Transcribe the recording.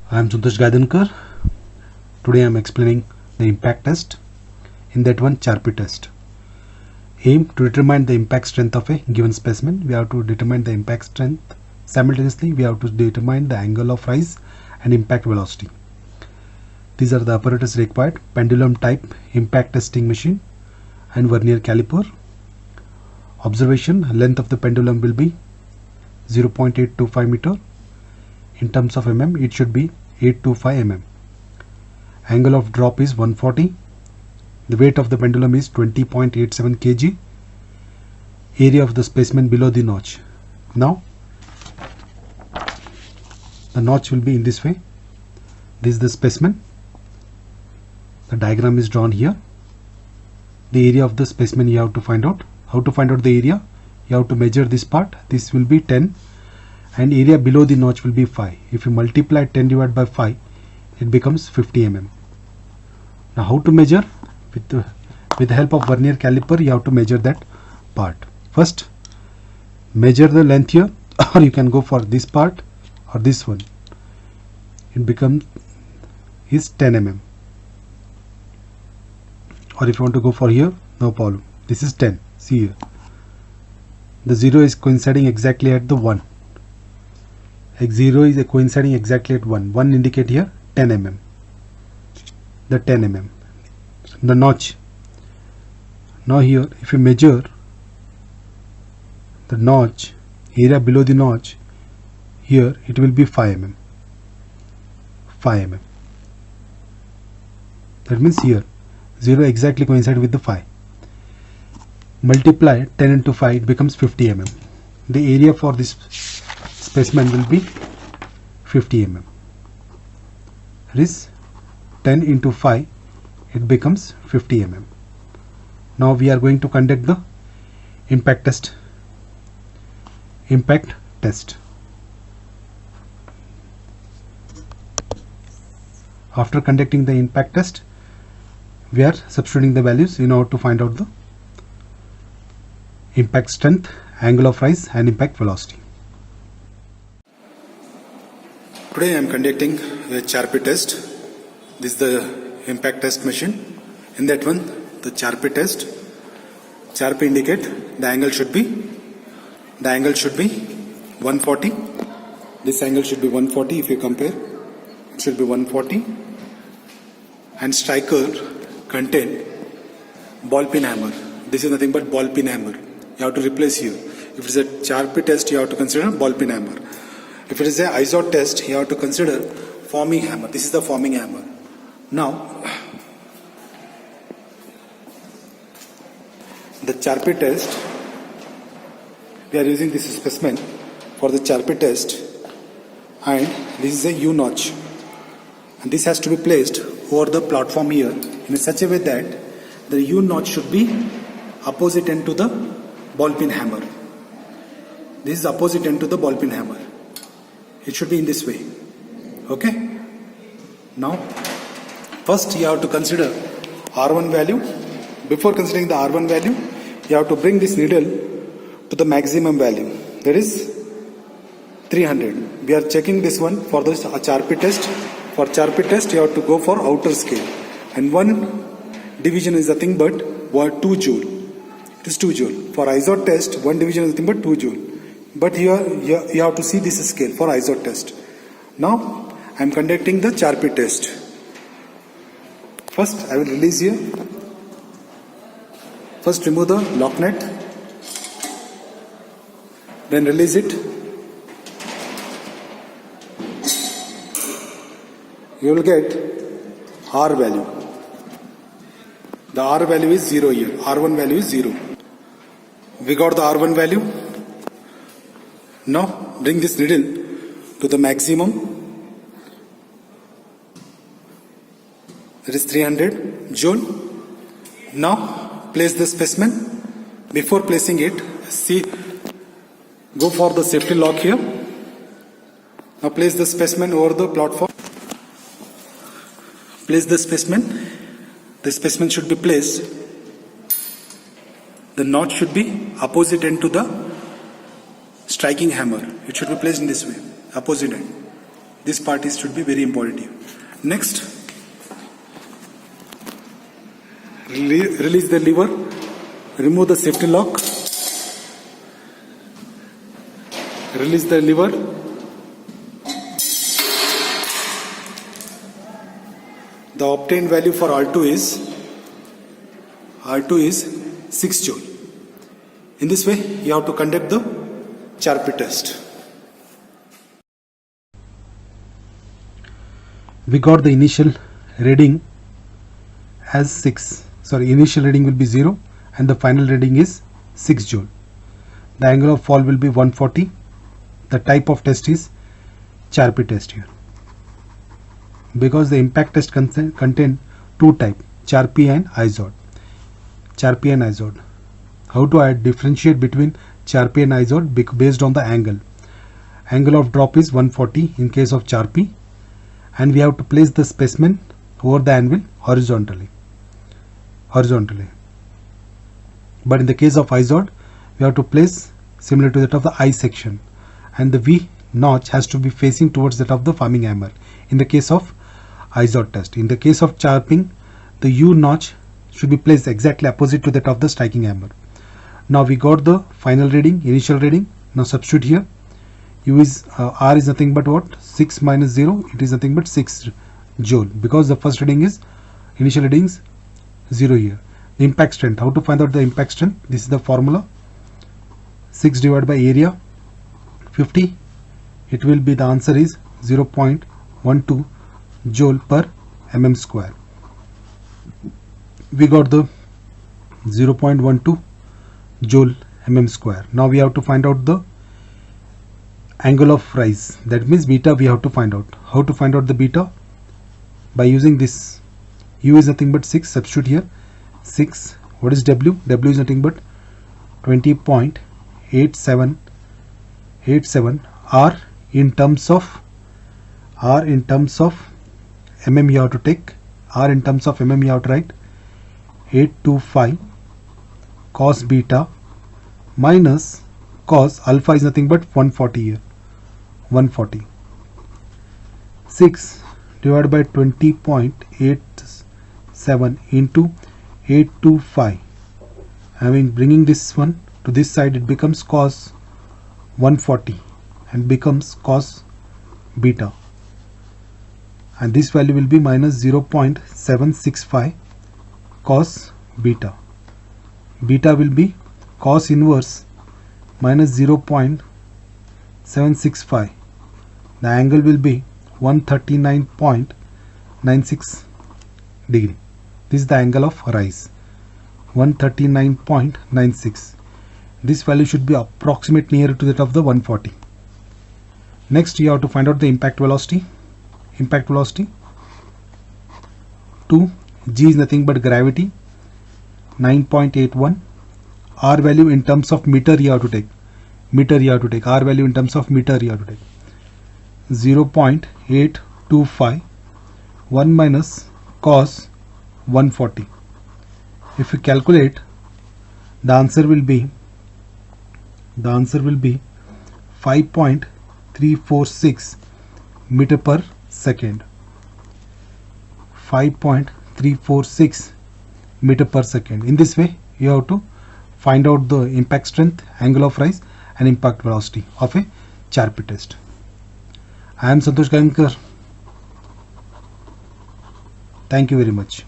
I am Suntosh Gaidankar. Today I am explaining the impact test. In that one, Charpy test. Aim to determine the impact strength of a given specimen. We have to determine the impact strength. Simultaneously, we have to determine the angle of rise and impact velocity. These are the apparatus required: pendulum type impact testing machine and vernier caliper. Observation: length of the pendulum will be 0.825 meter. In terms of mm, it should be 825 mm. Angle of drop is 140. The weight of the pendulum is 20.87 kg. Area of the specimen below the notch. Now, the notch will be in this way. This is the specimen. The diagram is drawn here. The area of the specimen you have to find out. How to find out the area? You have to measure this part. This will be 10. And area below the notch will be 5. If you multiply 10 divided by 5, it becomes 50 mm. Now how to measure? With the help of vernier caliper, you have to measure that part. First, measure the length here, or you can go for this part or this one. It becomes 10 mm. Or if you want to go for here, no problem. This is 10. See here. The 0 is coinciding exactly at the 1. 0 is coinciding exactly at 1. 1 indicate here 10 mm. The 10 mm. The notch. Now here, if you measure the notch, area below the notch, here it will be 5 mm. 5 mm. That means here 0 exactly coincide with the 5. Multiply 10 into 5, it becomes 50 mm. The area for this specimen will be 50 mm. That is 10 into 5, it becomes 50 mm. Now we are going to conduct the impact test. Impact test. After conducting the impact test, we are substituting the values in order to find out the impact strength, angle of rise and impact velocity. Today I am conducting a Charpy test. This is the impact test machine. In that one, the Charpy test. Charpy indicate the angle should be 140. This angle should be 140. If you compare, it should be 140. And striker contain ball peen hammer. This is nothing but ball peen hammer. You have to replace here. If it is a Charpy test, you have to consider ball peen hammer. If it is a ISOT test, you have to consider forming hammer. This is the forming hammer. Now, the Charpy test, we are using this specimen for the Charpy test, and this is a U notch, and this has to be placed over the platform here in such a way that the U notch should be opposite end to the ball peen hammer. This is opposite end to the ball peen hammer. It should be in this way. Okay? Now, first you have to consider R1 value. Before considering the R1 value, you have to bring this needle to the maximum value. That is 300. We are checking this one for the Charpy test. For Charpy test, you have to go for outer scale. And one division is nothing but 2 joule. It is 2 joule. For ISOT test, one division is nothing but 2 joule. But here you have to see this scale for ISOT test. Now I am conducting the Charpy test. First I will release here. First remove the lock nut. Then release it. You will get R value. The R value is 0 here. R1 value is 0. We got the R1 value. Now bring this needle to the maximum. That is 300 joule. Now place the specimen. Before placing it, go for the safety lock here. Now place the specimen over the platform. Place the specimen. The specimen should be placed. The notch should be opposite end to the striking hammer. It should be placed in this way, opposite end. This part should be very important here. Next, release the lever, remove the safety lock, release the lever, the obtained value for R2 is 6 joule. In this way, you have to conduct the Charpy test. We got the initial reading as 6. Initial reading will be 0 and the final reading is 6 joule. The angle of fall will be 140. The type of test is Charpy test here. Because the impact test contain two types, Charpy and IZOD. Charpy and IZOD. How to differentiate between Charpy and IZOD? Based on the angle. Angle of drop is 140 in case of Charpy, and we have to place the specimen over the anvil horizontally. But in the case of IZOD, we have to place similar to that of the I section, and the V notch has to be facing towards that of the farming hammer in the case of IZOD test. In the case of charping, the U notch should be placed exactly opposite to that of the striking hammer. Now we got the final reading, initial reading. Now substitute here. U is R is nothing but what? 6 minus 0. It is nothing but 6 joule, because the first reading is initial reading is 0 here. The impact strength. How to find out the impact strength? This is the formula. 6 divided by area 50. It will be, the answer is 0.12 joule per mm square. We got the 0.12 joule mm square. Now we have to find out the angle of rise. That means beta we have to find out. How to find out the beta? By using this. U is nothing but 6. Substitute here. 6. What is W? W is nothing but 20.87. R in terms of mm you have to take. R in terms of mm you have to write 825 cos beta minus cos alpha is nothing but 140 here. 140. 6 divided by 20.87 into 825. Bringing this one to this side, it becomes cos 140 and becomes cos beta, and this value will be minus 0.765 cos beta. Beta will be cos inverse minus 0.765. The angle will be 139.96 degree. This is the angle of rise, 139.96. This value should be approximate near to that of the 140. Next, you have to find out the impact velocity. Impact velocity 2. G is nothing but gravity, 9.81. R value in terms of meter you have to take. R value in terms of meter you have to take. 0.825. 1 minus cos 140. If you calculate, the answer will be 5.346 meter per second. 5.346 meter per second. In this way, you have to find out the impact strength, angle of rise, and impact velocity of a Charpy test. I am Santosh Gayankar. Thank you very much.